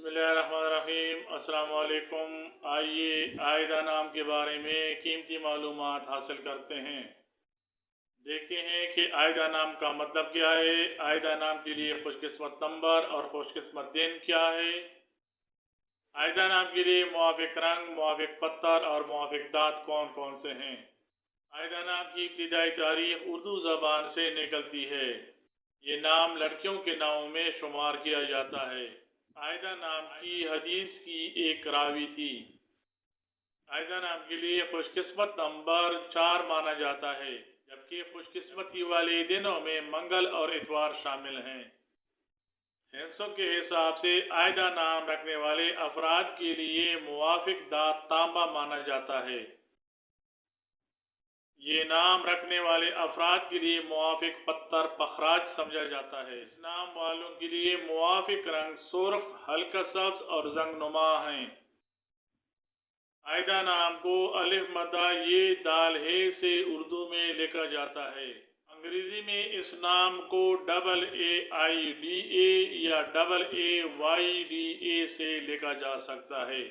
बिस्मिल्लाहिर्रहमानिर्रहीम। अस्सलाम वालेकुम। आइए आयदा नाम के बारे में कीमती मालूमात हासिल करते हैं। देखते हैं कि आयदा नाम का मतलब क्या है। आयदा नाम के लिए खुशकिस्मत नंबर और खुशकिस्मत दिन क्या है। आयदा नाम के लिए मुआफिक रंग, मुआफिक पत्थर और मुआफिक दांत कौन कौन से हैं। आयदा नाम की इब्तिदाई तारीख उर्दू ज़बान से निकलती है। ये नाम लड़कियों के नामों में शुमार किया जाता है। आयदा नाम की हदीस की एक रावी थी। आयदा नाम के लिए खुशकिस्मत नंबर 4 माना जाता है, जबकि खुशकिस्मती वाले दिनों में मंगल और इतवार शामिल हैं। हिस्सों के हिसाब से आयदा नाम रखने वाले अफराद के लिए मुवाफिक दांत तांबा माना जाता है। ये नाम रखने वाले अफराद के लिए मुवाफिक पत्थर पखराज समझा जाता है। इस नाम वालों के लिए मुवाफिक रंग सुर्ख, हल्का सब्ज और जंगनुमा हैं। आयदा नाम को अलिफ मदा ये दाल है से उर्दू में लिखा जाता है। अंग्रेजी में इस नाम को AAIDA या AAYDA से लिखा जा सकता है।